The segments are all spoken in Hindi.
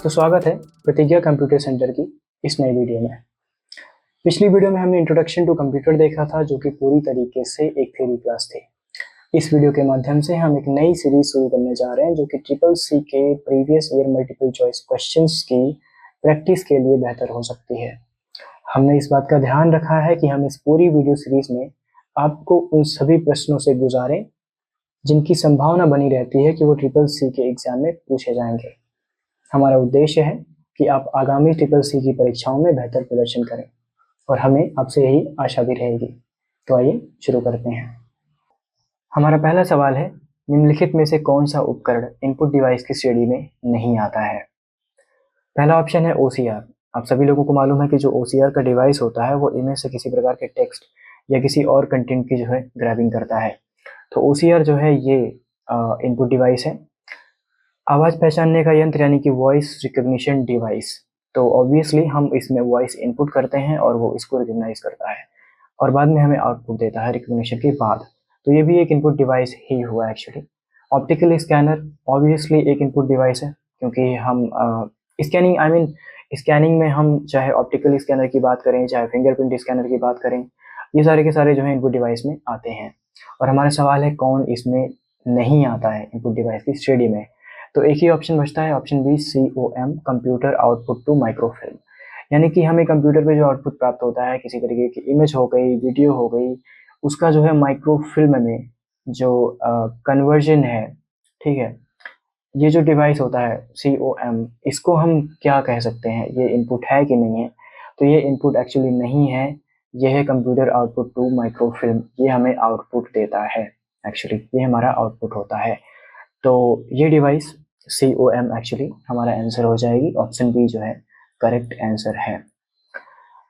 तो स्वागत है प्रतिज्ञा कंप्यूटर सेंटर की इस नई वीडियो में। पिछली वीडियो में हमने इंट्रोडक्शन टू कंप्यूटर देखा था, जो कि पूरी तरीके से एक थ्योरी क्लास थी। इस वीडियो के माध्यम से हम एक नई सीरीज शुरू करने जा रहे हैं, जो कि ट्रिपल सी के previous year multiple choice questions की प्रैक्टिस के लिए बेहतर हो सकती है। हमने इस बात का ध्यान रखा है कि हम इस पूरी वीडियो सीरीज में आपको उन सभी प्रश्नों से गुजारें जिनकी संभावना बनी रहती है कि वो ट्रिपल सी के एग्जाम में पूछे जाएंगे। हमारा उद्देश्य है कि आप आगामी ट्रिपल सी की परीक्षाओं में बेहतर प्रदर्शन करें और हमें आपसे यही आशा भी रहेगी। तो आइए शुरू करते हैं। हमारा पहला सवाल है, निम्नलिखित में से कौन सा उपकरण इनपुट डिवाइस की श्रेणी में नहीं आता है? पहला ऑप्शन है OCR। आप सभी लोगों को मालूम है कि जो OCR का डिवाइस होता है वो इमेज से किसी प्रकार के टेक्स्ट या किसी और कंटेंट की जो है ग्रैबिंग करता है। तो OCR जो है ये इनपुट डिवाइस है। आवाज़ पहचानने का यंत्र यानी कि वॉइस रिकॉग्निशन डिवाइस, तो ऑब्वियसली हम इसमें वॉइस इनपुट करते हैं और वो इसको रिकॉग्नाइज करता है और बाद में हमें आउटपुट देता है रिकॉग्निशन के बाद। तो ये भी एक इनपुट डिवाइस ही हुआ एक्चुअली। ऑप्टिकल स्कैनर ऑब्वियसली एक इनपुट डिवाइस है, क्योंकि हम स्कैनिंग में हम चाहे ऑप्टिकल स्कैनर की बात करें चाहे फिंगरप्रिंट स्कैनर की बात करें, ये सारे के सारे जो है इनपुट डिवाइस में आते हैं। और हमारा सवाल है कौन इसमें नहीं आता है इनपुट डिवाइस की श्रेणी में। तो एक ही ऑप्शन बचता है, option B COM, computer output to microfilm. यानी कि हमें कंप्यूटर पे जो आउटपुट प्राप्त होता है, किसी तरीके की इमेज हो गई, वीडियो हो गई, उसका जो है माइक्रोफिल्म में जो कन्वर्जन है, ठीक है, ये जो डिवाइस होता है COM, इसको हम क्या कह सकते हैं, ये इनपुट है कि नहीं है? तो ये इनपुट एक्चुअली नहीं है, ये है कंप्यूटर आउटपुट टू माइक्रोफिल्म। ये हमें आउटपुट देता है, एक्चुअली ये हमारा आउटपुट होता है। तो ये डिवाइस COM एक्चुअली हमारा आंसर हो जाएगी। ऑप्शन बी जो है करेक्ट आंसर है।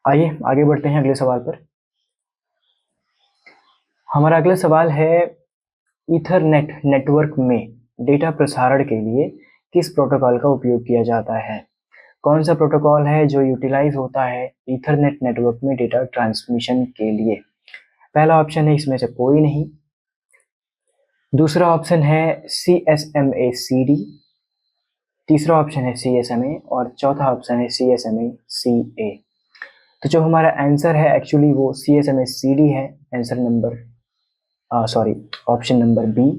आइए आगे बढ़ते हैं अगले सवाल पर। हमारा अगला सवाल है, ईथरनेट नेटवर्क में डेटा प्रसारण के लिए किस प्रोटोकॉल का उपयोग किया जाता है? कौन सा प्रोटोकॉल है जो यूटिलाइज होता है ईथरनेट नेटवर्क में डेटा ट्रांसमिशन के लिए? पहला ऑप्शन है इसमें से कोई नहीं, दूसरा ऑप्शन है CSMA CD, तीसरा ऑप्शन है CSMA और चौथा ऑप्शन है CSMA CA। तो जो हमारा आंसर है एक्चुअली वो CSMA CD है। Answer number option number B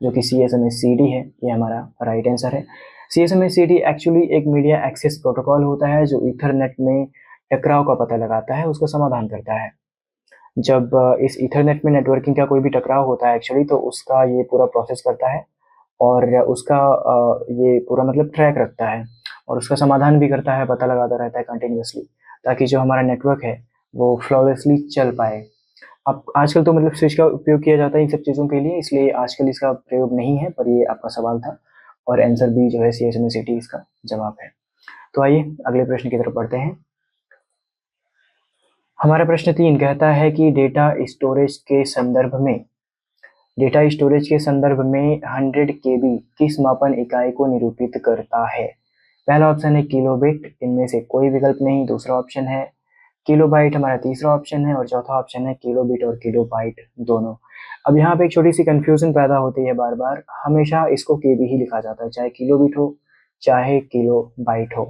जो कि CSMA CD है, ये हमारा राइट आंसर है। CSMA CD एक्चुअली एक मीडिया एक्सेस प्रोटोकॉल होता है जो ईथरनेट में टकराव का पता लगाता है, उसका समाधान करता है। जब इस ईथरनेट में नेटवर्किंग का कोई भी टकराव होता है एक्चुअली, तो उसका ये पूरा प्रोसेस करता है और उसका ये पूरा मतलब ट्रैक रखता है और उसका समाधान भी करता है, पता लगाता रहता है कंटिन्यूसली, ताकि जो हमारा नेटवर्क है वो फ्लॉलेसली चल पाए। अब आजकल तो मतलब स्विच का उपयोग किया जाता है इन सब चीज़ों के लिए, इसलिए आजकल इसका प्रयोग नहीं है, पर ये आपका सवाल था और आंसर बी जो है CSMA CD इसका जवाब है। तो आइए अगले प्रश्न की तरफ बढ़ते हैं। हमारा प्रश्न 3 कहता है कि डेटा स्टोरेज के संदर्भ में 100 KB किस मापन इकाई को निरूपित करता है? पहला ऑप्शन है किलोबिट, इनमें से कोई विकल्प नहीं। दूसरा ऑप्शन है किलोबाइट, हमारा तीसरा ऑप्शन है और चौथा ऑप्शन है किलोबिट और किलोबाइट दोनों। अब यहाँ पे एक छोटी सी कंफ्यूजन पैदा होती है बार बार, हमेशा इसको KB ही लिखा जाता है, चाहे किलोबिट हो चाहे किलोबाइट हो।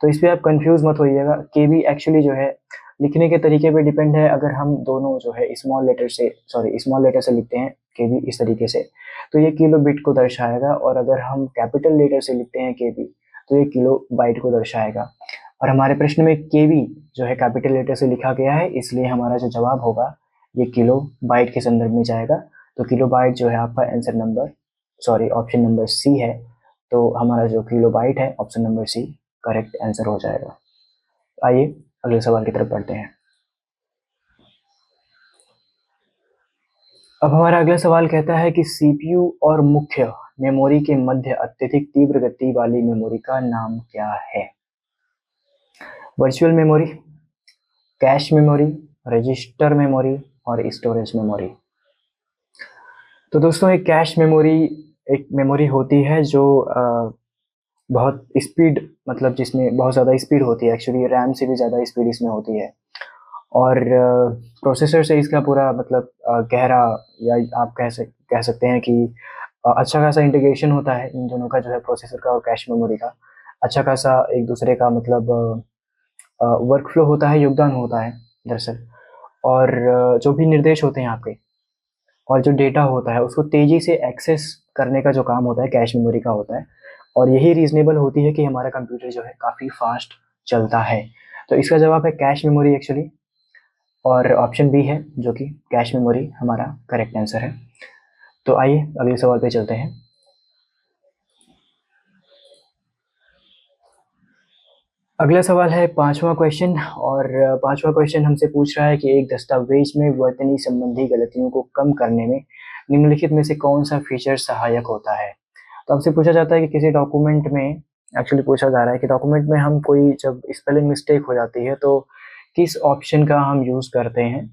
तो इस पर आप कंफ्यूज मत होइएगा। KB एक्चुअली जो है लिखने के तरीके पे डिपेंड है। अगर हम दोनों जो है स्मॉल लेटर से लिखते हैं KB इस तरीके से, तो ये किलो बिट को दर्शाएगा, और अगर हम कैपिटल लेटर से लिखते हैं KB, तो ये किलो बाइट को दर्शाएगा। और हमारे प्रश्न में KB जो है कैपिटल लेटर से लिखा गया है, इसलिए हमारा जो जवाब होगा ये किलो बाइट के संदर्भ में जाएगा। तो किलो बाइट जो है आपका ऑप्शन नंबर सी है। तो हमारा जो किलो बाइट है option number C correct answer हो जाएगा। आइए अगले सवाल की तरफ बढ़ते हैं। अब हमारा अगला सवाल कहता है कि CPU और मुख्य मेमोरी के मध्य अत्यधिक तीव्र गति वाली मेमोरी का नाम क्या है? Virtual memory, cache memory, register memory और स्टोरेज मेमोरी। तो दोस्तों एक कैश मेमोरी एक मेमोरी होती है जो बहुत स्पीड, मतलब जिसमें बहुत ज़्यादा स्पीड होती है, एक्चुअली रैम से भी ज़्यादा स्पीड इसमें होती है, और प्रोसेसर से इसका पूरा मतलब गहरा, या आप कह सकते हैं कि अच्छा खासा इंटीग्रेशन होता है इन दोनों का, जो है प्रोसेसर का और कैश मेमोरी का अच्छा खासा एक दूसरे का मतलब वर्क फ्लो होता है, योगदान होता है दरअसल। और जो भी निर्देश होते हैं आपके और जो डेटा होता है उसको तेज़ी से एक्सेस करने का जो काम होता है कैश मेमोरी का होता है। और यही रीज़नेबल होती है कि हमारा कंप्यूटर जो है काफ़ी फास्ट चलता है। तो इसका जवाब है कैश मेमोरी एक्चुअली, और ऑप्शन बी है जो कि कैश मेमोरी हमारा करेक्ट आंसर है। तो आइए अगले सवाल पे चलते हैं। अगला सवाल है पांचवा क्वेश्चन, और पांचवा क्वेश्चन हमसे पूछ रहा है कि एक दस्तावेज में वर्तनी संबंधी गलतियों को कम करने में निम्नलिखित में से कौन सा फीचर सहायक होता है। तो आपसे पूछा जाता है कि किसी डॉक्यूमेंट में, एक्चुअली पूछा जा रहा है कि डॉक्यूमेंट में हम कोई जब स्पेलिंग मिस्टेक हो जाती है तो किस ऑप्शन का हम यूज़ करते हैं,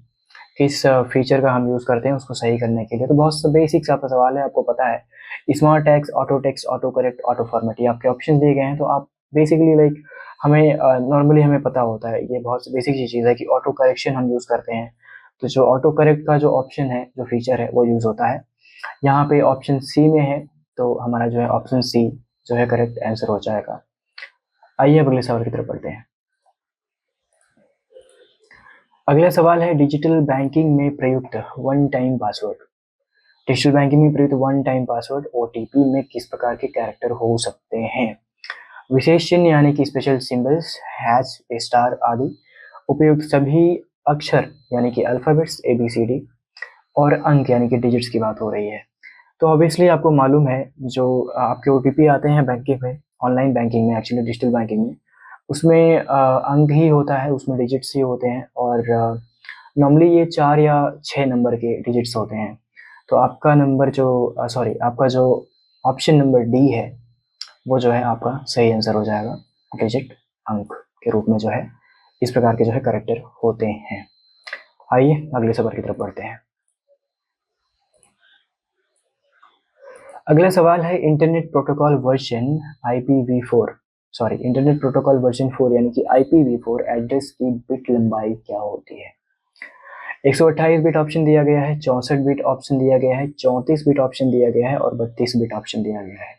किस फीचर का हम यूज़ करते हैं उसको सही करने के लिए। तो बहुत बेसिक सा सवाल है, आपको पता है smart text, auto correct, auto format, ये आपके ऑप्शन दिए गए हैं। तो आप बेसिकली लाइक हमें नॉर्मली हमें पता होता है, ये बहुत बेसिक सी चीज़ है कि ऑटो करेक्शन हम यूज़ करते हैं। तो जो ऑटो करेक्ट का जो ऑप्शन है, जो फीचर है वो यूज़ होता है। यहाँ पे ऑप्शन सी में है, तो हमारा जो है ऑप्शन सी जो है करेक्ट आंसर हो जाएगा। आइए अब अगले सवाल की तरफ बढ़ते हैं। अगला सवाल है डिजिटल बैंकिंग में प्रयुक्त one time password. Digital banking में प्रयुक्त वन टाइम पासवर्ड ओटीपी में किस प्रकार के कैरेक्टर हो सकते हैं। विशेष चिन्ह यानी कि स्पेशल सिंबल्स, हैश, स्टार आदि, उपयुक्त सभी अक्षर यानी कि अल्फाबेट्स ABCD, और अंक यानी कि डिजिट्स की बात हो रही है। तो ऑब्वियसली आपको मालूम है जो आपके ओटीपी आते हैं बैंकिंग में, ऑनलाइन बैंकिंग में, एक्चुअली डिजिटल बैंकिंग में, उसमें अंक ही होता है, उसमें डिजिट्स ही होते हैं। और नॉर्मली ये 4 या 6 नंबर के डिजिट्स होते हैं। तो आपका नंबर जो सॉरी आपका जो ऑप्शन नंबर डी है वो जो है आपका सही आंसर हो जाएगा। डिजिट अंक के रूप में जो है इस प्रकार के जो है कैरेक्टर होते हैं। आइए अगले सवाल की तरफ बढ़ते हैं। अगला सवाल है internet protocol version internet protocol version 4 यानी कि IPv4 एड्रेस की बिट लंबाई क्या होती है। 128 बिट ऑप्शन दिया गया है, 64 बिट ऑप्शन दिया गया है, 34 बिट ऑप्शन दिया गया है और 32 बिट ऑप्शन दिया गया है।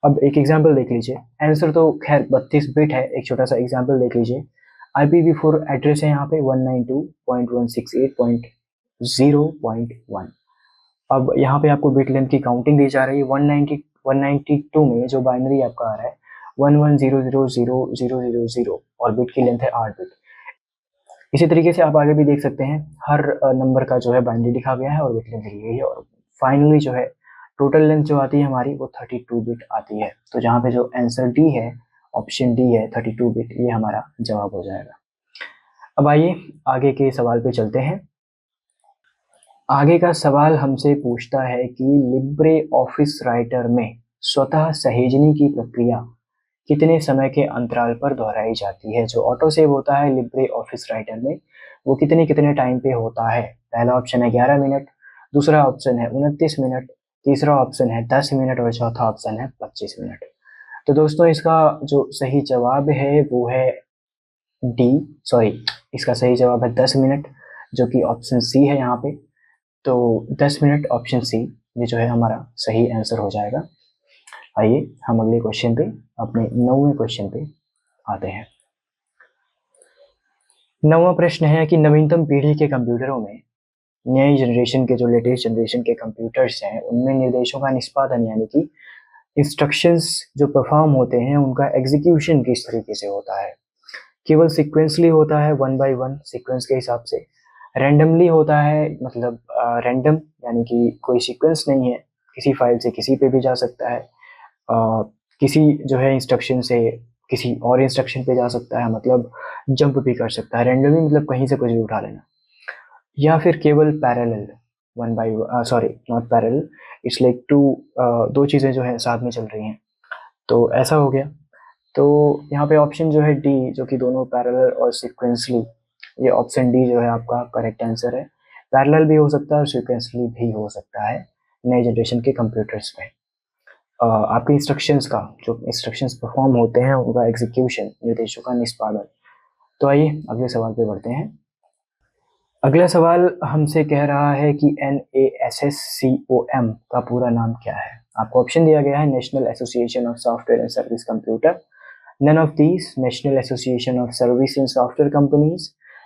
अब एक एग्जाम्पल देख लीजिए, आंसर तो खैर 32 बिट है, एक छोटा सा एग्जाम्पल देख लीजिए। IPv4 एड्रेस है यहाँ पे 192.168.0.1। अब यहाँ पे आपको बिट लेंथ की काउंटिंग दी जा रही है। 192 में जो बाइनरी आपका आ रहा है 11000000 और बिट की लेंथ है 8 बिट। इसी तरीके से आप आगे भी देख सकते हैं, हर नंबर का जो है बाइनरी लिखा गया है और बिट लेंथ दी गई है, और फाइनली जो है टोटल लेंथ जो आती है हमारी वो 32 बिट आती है। तो जहाँ पे जो आंसर डी है, ऑप्शन डी है 32 बिट, ये हमारा जवाब हो जाएगा। अब आइए आगे के सवाल पे चलते हैं। आगे का सवाल हमसे पूछता है कि लिब्रे ऑफिस राइटर में स्वतः सहेजने की प्रक्रिया कितने समय के अंतराल पर दोहराई जाती है। जो ऑटो सेव होता है लिब्रे ऑफिस राइटर में वो कितने कितने टाइम पे होता है। पहला ऑप्शन है 11 मिनट, दूसरा ऑप्शन है 29 मिनट, तीसरा ऑप्शन है 10 मिनट और चौथा ऑप्शन है 25 मिनट। तो दोस्तों इसका जो सही जवाब है वो है डी, सॉरी इसका सही जवाब है 10 मिनट, जो कि ऑप्शन सी है यहाँ पे। तो 10 मिनट ऑप्शन सी ये जो है हमारा सही आंसर हो जाएगा। आइए हम अगले क्वेश्चन पे, अपने 9वें क्वेश्चन पे आते हैं। 9वां प्रश्न है कि नवीनतम पीढ़ी के कंप्यूटरों में, नई जनरेशन के जो लेटेस्ट जनरेशन के कंप्यूटर्स हैं उनमें निर्देशों का निष्पादन यानी कि इंस्ट्रक्शंस जो परफॉर्म होते हैं उनका एग्जीक्यूशन किस तरीके से होता है। केवल सीक्वेंसली होता है, वन बाय वन सीक्वेंस के हिसाब से। रैंडमली होता है, मतलब रैंडम यानी कि कोई सीक्वेंस नहीं है, किसी फाइल से किसी पे भी जा सकता है, किसी जो है इंस्ट्रक्शन से किसी और इंस्ट्रक्शन पे जा सकता है, मतलब जंप भी कर सकता है। रैंडमली मतलब कहीं से कुछ भी उठा लेना। या फिर केवल parallel, one by sorry not parallel, it's like two, दो चीज़ें जो है साथ में चल रही हैं, तो ऐसा हो गया। तो यहाँ पे ऑप्शन जो है डी, जो कि दोनों पैरेलल और सीक्वेंसली, ये ऑप्शन डी जो है आपका करेक्ट आंसर है। पैरेलल भी हो सकता है और सीक्वेंसली भी हो सकता है नए जनरेशन के कंप्यूटर्स में। आपके इंस्ट्रक्शंस का जो इंस्ट्रक्शंस परफॉर्म होते हैं उनका एग्जीक्यूशन, निर्देशों का निष्पादन। तो आइए अगले सवाल पे बढ़ते हैं। अगला सवाल हमसे कह रहा है कि NASSCOM का पूरा नाम क्या है। आपको ऑप्शन दिया गया है national association of software and service computer, None of these: National Association of Service and Software Companies,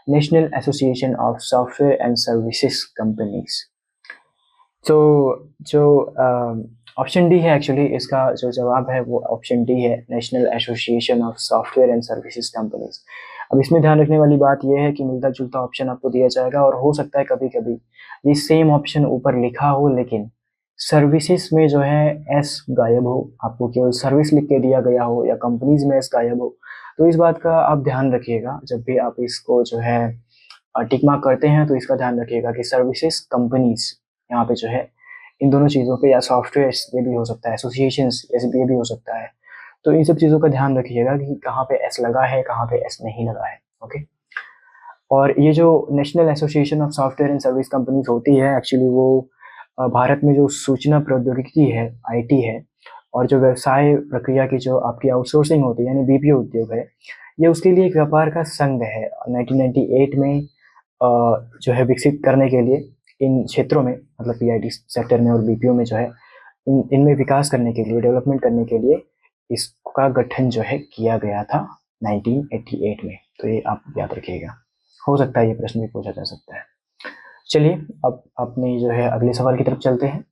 National Association of Software and Services Companies. तो जो ऑप्शन डी है, एक्चुअली इसका जो जवाब है वो ऑप्शन डी है, national association of software and services companies. अब इसमें ध्यान रखने वाली बात यह है कि मिलता जुलता ऑप्शन आपको दिया जाएगा और हो सकता है कभी कभी ये सेम ऑप्शन ऊपर लिखा हो लेकिन सर्विसेज में जो है एस गायब हो, आपको केवल सर्विस लिख के दिया गया हो, या कंपनीज में एस गायब हो। तो इस बात का आप ध्यान रखिएगा जब भी आप इसको जो है टिक मार्क करते हैं, तो इसका ध्यान रखिएगा कि सर्विसेज कंपनीज यहाँ पे जो है इन दोनों चीज़ों पे, या सॉफ्टवेयर ये भी हो सकता है, एसोसिएशंस ये भी हो सकता है। तो इन सब चीज़ों का ध्यान रखिएगा कि कहाँ पे एस लगा है, कहाँ पे एस नहीं लगा है। ओके। और ये जो national association of software and service companies होती है, एक्चुअली वो भारत में जो सूचना प्रौद्योगिकी है, आईटी है, और जो व्यवसाय प्रक्रिया की जो आपकी आउटसोर्सिंग होती है यानी बीपीओ उद्योग है, ये उसके लिए एक व्यापार का संघ है। 1998 में जो है विकसित करने के लिए इन क्षेत्रों में, मतलब पीआईटी सेक्टर में और बीपीओ में जो है इनमें विकास करने के लिए, डेवलपमेंट करने के लिए इसका गठन जो है किया गया था 1988 में। तो ये आप याद रखिएगा, हो सकता है ये प्रश्न भी पूछा जा सकता है। चलिए अब अपने जो है अगले सवाल की तरफ चलते हैं,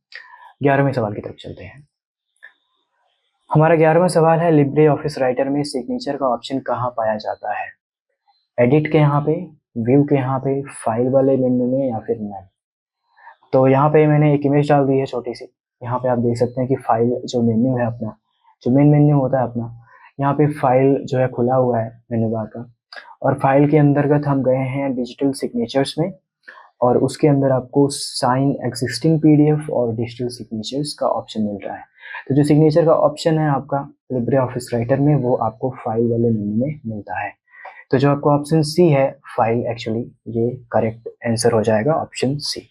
11वें सवाल की तरफ चलते हैं। हमारा 11वां सवाल है, लिब्रे ऑफिस राइटर में सिग्नेचर का ऑप्शन कहाँ पाया जाता है? एडिट के यहाँ पे, व्यू के यहाँ पे, फाइल वाले मेन्यू में, या फिर नन? तो यहाँ पे मैंने एक इमेज डाल दी है छोटी सी। यहाँ पे आप देख सकते हैं कि फाइल जो मेन्यू है अपना, जो मेन मेन्यू होता है अपना, यहाँ पे फाइल जो है खुला हुआ है मेन्यू बार का, और फाइल के अंतर्गत हम गए हैं डिजिटल सिग्नेचर्स में, और उसके अंदर आपको साइन एग्जिस्टिंग पीडीएफ और डिजिटल सिग्नेचर्स का ऑप्शन मिल रहा है। तो जो सिग्नेचर का ऑप्शन है आपका लिब्रे ऑफिस राइटर में, वो आपको फाइल वाले मेन्यू में मिलता है। तो जो आपको ऑप्शन सी है फाइल, एक्चुअली ये करेक्ट आंसर हो जाएगा, ऑप्शन सी।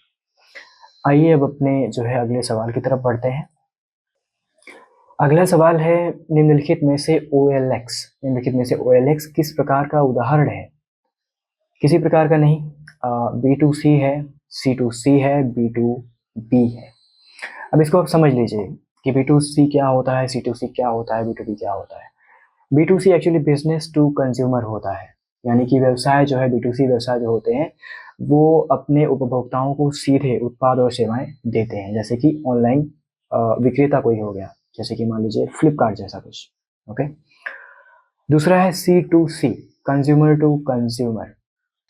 आइए अब अपने जो है अगले सवाल की तरफ बढ़ते हैं। अगला सवाल है, निम्नलिखित में से OLX किस प्रकार का उदाहरण है? किसी प्रकार का नहीं, B2C है, C2C है, B2B है। अब इसको आप समझ लीजिए कि B2C क्या होता है, C2C क्या होता है, B2B क्या होता है। B2C actually business to consumer होता है, यानी कि व्यवसाय जो है, B2C व्यवसाय जो होते हैं वो अपने उपभोक्ताओं को सीधे उत्पाद और सेवाएं देते हैं, जैसे कि ऑनलाइन विक्रेता कोई हो गया, जैसे कि मान लीजिए फ्लिपकार्ट जैसा कुछ। ओके। दूसरा है C2C, consumer to consumer.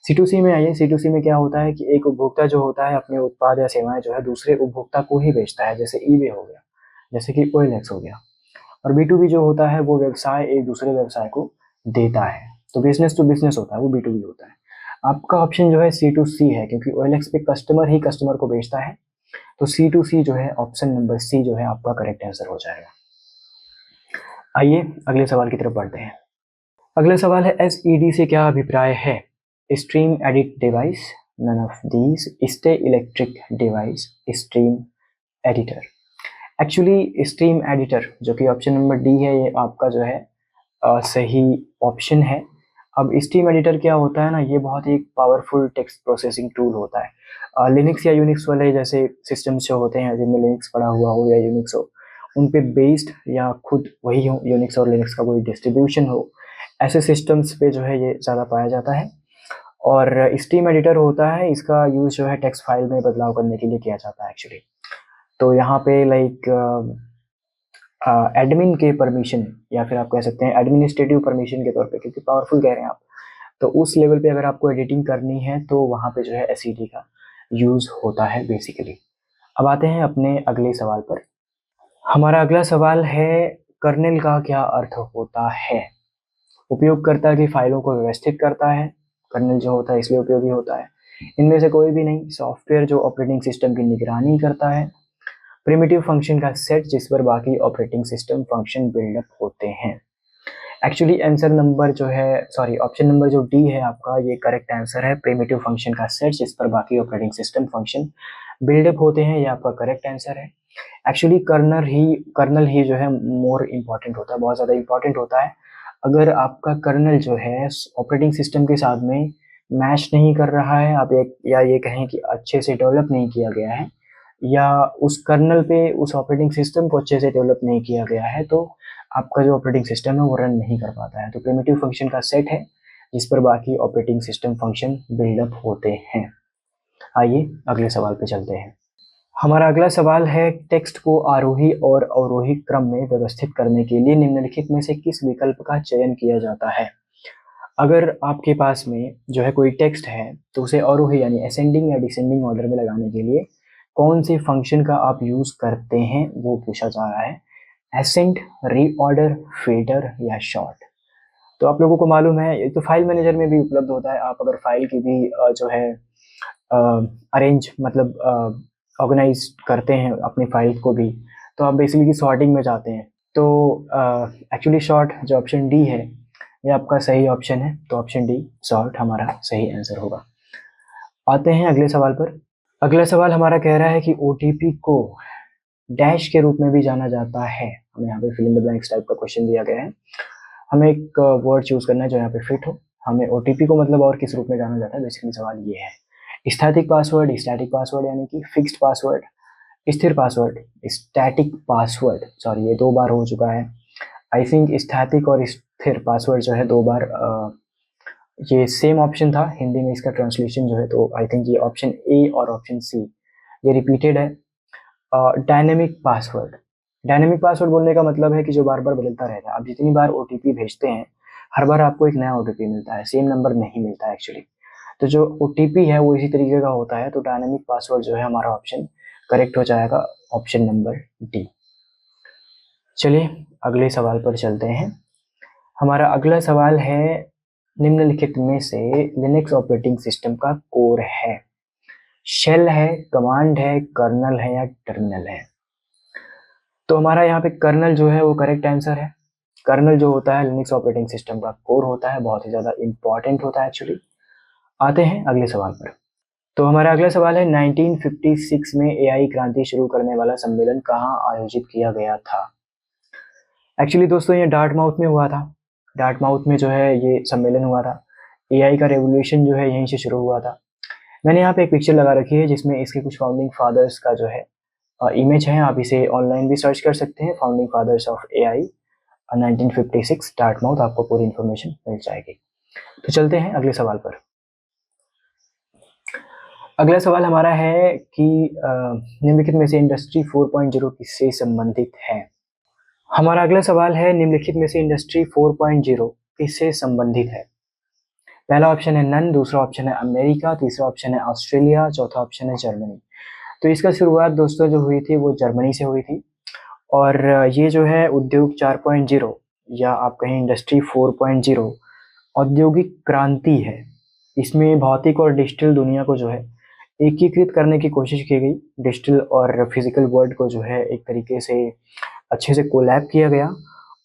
C2C में आइए, C2C में क्या होता है कि एक उपभोक्ता जो होता है अपने उत्पाद या सेवाएं जो है दूसरे उपभोक्ता को ही बेचता है, जैसे eBay हो गया, जैसे कि OLX हो गया। और B2B जो होता है वो व्यवसाय एक दूसरे व्यवसाय को देता है, तो बिजनेस टू बिजनेस होता है, वो B2B होता है। आपका ऑप्शन जो है C2C है, क्योंकि OLX पे कस्टमर ही कस्टमर को बेचता है, तो C2C जो है, ऑप्शन नंबर सी जो है आपका करेक्ट आंसर हो जाएगा। आइए अगले सवाल की तरफ बढ़ते हैं। अगला सवाल है, SED से क्या अभिप्राय है? Stream edit device, none of these, stay electric device, stream editor. Actually stream editor जो कि ऑप्शन नंबर डी है, ये आपका जो है सही ऑप्शन है। अब स्ट्रीम एडिटर क्या होता है ना, ये बहुत ही पावरफुल टेक्स्ट प्रोसेसिंग टूल होता है। लिनक्स या यूनिक्स वाले जैसे सिस्टम्स जो होते हैं, जिनमें लिनक्स पड़ा हुआ हो या यूनिक्स हो, उन पे बेस्ड या खुद वही हो, यूनिक्स और लिनक्स का कोई डिस्ट्रीब्यूशन हो, ऐसे सिस्टम्स पे जो है ये ज़्यादा पाया जाता है। और स्ट्रीम एडिटर होता है, इसका यूज़ जो है टेक्स्ट फाइल में बदलाव करने के लिए किया जाता है एक्चुअली। तो यहाँ पे लाइक एडमिन के परमिशन, या फिर आप कह सकते हैं एडमिनिस्ट्रेटिव परमिशन के तौर पे, क्योंकि पावरफुल कह रहे हैं आप, तो उस लेवल पे अगर आपको एडिटिंग करनी है तो वहाँ पे जो है SED का यूज़ होता है बेसिकली। अब आते हैं अपने अगले सवाल पर। हमारा अगला सवाल है, कर्नेल का क्या अर्थ होता है? उपयोगकर्ता की फाइलों को व्यवस्थित करता है, कर्नेल जो होता है इसलिए उपयोगी होता है। इनमें से कोई भी नहीं, सॉफ्टवेयर जो ऑपरेटिंग सिस्टम की निगरानी करता है, प्रिमिटिव फंक्शन का सेट जिस पर बाकी ऑपरेटिंग सिस्टम फंक्शन बिल्डअप होते हैं। एक्चुअली आंसर नंबर जो है, सॉरी, ऑप्शन नंबर जो डी है आपका, ये करेक्ट आंसर है। प्रिमिटिव फंक्शन का सेट जिस पर बाकी ऑपरेटिंग सिस्टम फंक्शन बिल्डअप होते हैं, ये आपका करेक्ट आंसर है। एक्चुअली कर्नल ही जो है मोर इम्पॉर्टेंट होता है, बहुत ज़्यादा इम्पॉर्टेंट होता है। अगर आपका कर्नल जो है ऑपरेटिंग सिस्टम के साथ में मैच नहीं कर रहा है, आप या ये कहें कि अच्छे से डेवलप नहीं किया गया है, या उस कर्नल पे, उस ऑपरेटिंग सिस्टम को अच्छे से डेवलप नहीं किया गया है, तो आपका जो ऑपरेटिंग सिस्टम है वो रन नहीं कर पाता है। तो प्रिमिटिव फंक्शन का सेट है जिस पर बाकी ऑपरेटिंग सिस्टम फंक्शन बिल्डअप होते हैं। आइए अगले सवाल पे चलते हैं। हमारा अगला सवाल है, टेक्स्ट को आरोही और अवरोही क्रम में व्यवस्थित करने के लिए निम्नलिखित में से किस विकल्प का चयन किया जाता है। अगर आपके पास में जो है कोई टेक्स्ट है तो उसे आरोही यानी असेंडिंग या डिसेंडिंग ऑर्डर में लगाने के लिए कौन से फंक्शन का आप यूज करते हैं वो पूछा जा रहा है। एसेंड, रीऑर्डर, फिल्टर या शॉर्ट। तो आप लोगों को मालूम है ये तो फाइल मैनेजर में भी उपलब्ध होता है। आप अगर फाइल की भी जो है अरेंज मतलब ऑर्गेनाइज करते हैं अपनी फाइल को भी, तो आप बेसिकली सॉर्टिंग में जाते हैं। तो एक्चुअली शॉर्ट जो ऑप्शन डी है ये आपका सही ऑप्शन है। तो ऑप्शन डी शॉर्ट हमारा सही आंसर होगा। आते हैं अगले सवाल पर। अगला सवाल हमारा कह रहा है कि ओटीपी को डैश के रूप में भी जाना जाता है। हमें यहाँ पे fill in the blanks type का क्वेश्चन दिया गया है। हमें एक वर्ड चूज करना है जो यहाँ पे फिट हो। हमें ओटीपी को मतलब और किस रूप में जाना जाता है, बेसिकली सवाल ये है। स्थैतिक पासवर्ड, स्टैटिक पासवर्ड यानी कि फिक्स्ड पासवर्ड, स्थिर पासवर्ड, स्टैटिक पासवर्ड, सॉरी ये 2 बार हो चुका है। आई थिंक स्थैतिक और स्थिर पासवर्ड जो है 2 बार ये सेम ऑप्शन था हिंदी में इसका ट्रांसलेशन जो है। तो आई थिंक ये ऑप्शन ए और ऑप्शन सी ये रिपीटेड है। डायनेमिक पासवर्ड, डायनेमिक पासवर्ड बोलने का मतलब है कि जो बार बार बदलता रहता है। आप जितनी बार ओटीपी भेजते हैं हर बार आपको एक नया ओटीपी मिलता है, सेम नंबर नहीं मिलता है एक्चुअली। तो जो ओटीपी है वो इसी तरीके का होता है। तो डायनेमिक पासवर्ड जो है हमारा ऑप्शन करेक्ट हो जाएगा, ऑप्शन नंबर डी। चलिए अगले सवाल पर चलते हैं। हमारा अगला सवाल है, निम्नलिखित में से लिनक्स ऑपरेटिंग सिस्टम का कोर है। शेल है, कमांड है, कर्नल है या टर्मिनल है। तो हमारा यहाँ पे कर्नल जो है वो करेक्ट आंसर है। कर्नल जो होता है लिनक्स ऑपरेटिंग सिस्टम का कोर होता है, बहुत ही ज़्यादा इंपॉर्टेंट होता है एक्चुअली। आते हैं अगले सवाल पर। तो हमारा अगला सवाल है, 1956 में एआई क्रांति शुरू करने वाला सम्मेलन कहाँ आयोजित किया गया था। एक्चुअली दोस्तों ये डार्टमाउथ में हुआ था। डार्टमाउथ में जो है ये सम्मेलन हुआ था। एआई का रेवोल्यूशन जो है यहीं से शुरू हुआ था। मैंने यहाँ पे एक पिक्चर लगा रखी है जिसमें इसके कुछ फाउंडिंग फादर्स का जो है इमेज है। आप इसे ऑनलाइन भी सर्च कर सकते हैं, founding fathers of AI 1956 Dartmouth, आपको पूरी इन्फॉर्मेशन मिल जाएगी। तो चलते हैं अगले सवाल पर। अगला सवाल हमारा है कि निम्नलिखित में से इंडस्ट्री 4.0 किससे संबंधित है। हमारा अगला सवाल है, निम्नलिखित में से इंडस्ट्री 4.0 किससे संबंधित है। पहला ऑप्शन है नन, दूसरा ऑप्शन है अमेरिका, तीसरा ऑप्शन है ऑस्ट्रेलिया, चौथा ऑप्शन है जर्मनी। तो इसका शुरुआत दोस्तों जो हुई थी वो जर्मनी से हुई थी। और ये जो है उद्योग 4.0 या आप कहें इंडस्ट्री 4.0 औद्योगिक क्रांति है। इसमें भौतिक और डिजिटल दुनिया को जो है एकीकृत करने की कोशिश की गई। डिजिटल और फिजिकल वर्ल्ड को जो है एक तरीके से अच्छे से कोलैब किया गया।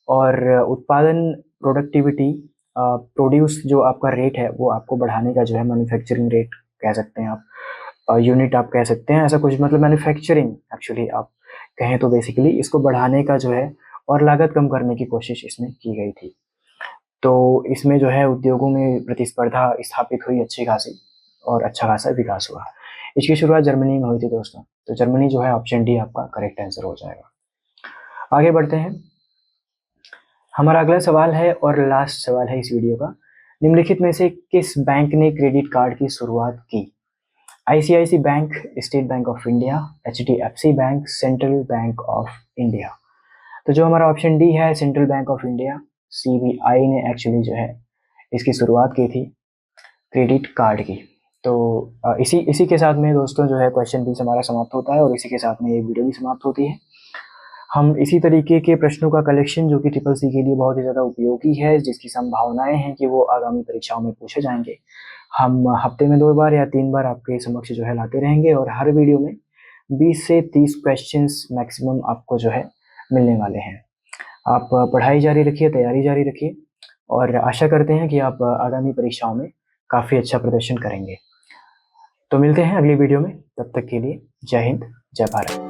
और उत्पादन, प्रोडक्टिविटी, प्रोड्यूस जो आपका रेट है वो आपको बढ़ाने का जो है, मैन्युफैक्चरिंग रेट कह सकते हैं आप, यूनिट आप कह सकते हैं, ऐसा कुछ मतलब मैन्युफैक्चरिंग एक्चुअली आप कहें तो बेसिकली इसको बढ़ाने का जो है और लागत कम करने की कोशिश इसमें की गई थी। तो इसमें जो है उद्योगों में प्रतिस्पर्धा स्थापित हुई अच्छी खासी और अच्छा खासा विकास हुआ। इसकी शुरुआत जर्मनी में हुई थी दोस्तों। तो जर्मनी जो है ऑप्शन डी आपका करेक्ट आंसर हो जाएगा। आगे बढ़ते हैं। हमारा अगला सवाल है और लास्ट सवाल है इस वीडियो का, निम्नलिखित में से किस बैंक ने क्रेडिट कार्ड की शुरुआत की। ICICI Bank, State Bank of India, HDFC Bank, Central Bank of India. तो जो हमारा ऑप्शन डी है Central Bank of India, CBI ने एक्चुअली जो है इसकी शुरुआत की थी क्रेडिट कार्ड की। तो इसी के साथ में दोस्तों जो है क्वेश्चन 20 हमारा समाप्त होता है और इसी के साथ में ये वीडियो भी समाप्त होती है। हम इसी तरीके के प्रश्नों का कलेक्शन जो कि ट्रिपल सी के लिए बहुत ही ज़्यादा उपयोगी है, जिसकी संभावनाएं हैं कि वो आगामी परीक्षाओं में पूछे जाएंगे, हम हफ्ते में 2 बार या 3 बार आपके समक्ष जो है लाते रहेंगे। और हर वीडियो में 20 से 30 क्वेश्चंस मैक्सिमम आपको जो है मिलने वाले हैं। आप पढ़ाई जारी रखिए, तैयारी जारी रखिए और आशा करते हैं कि आप आगामी परीक्षाओं में काफ़ी अच्छा प्रदर्शन करेंगे। तो मिलते हैं अगली वीडियो में, तब तक के लिए जय हिंद, जय भारत।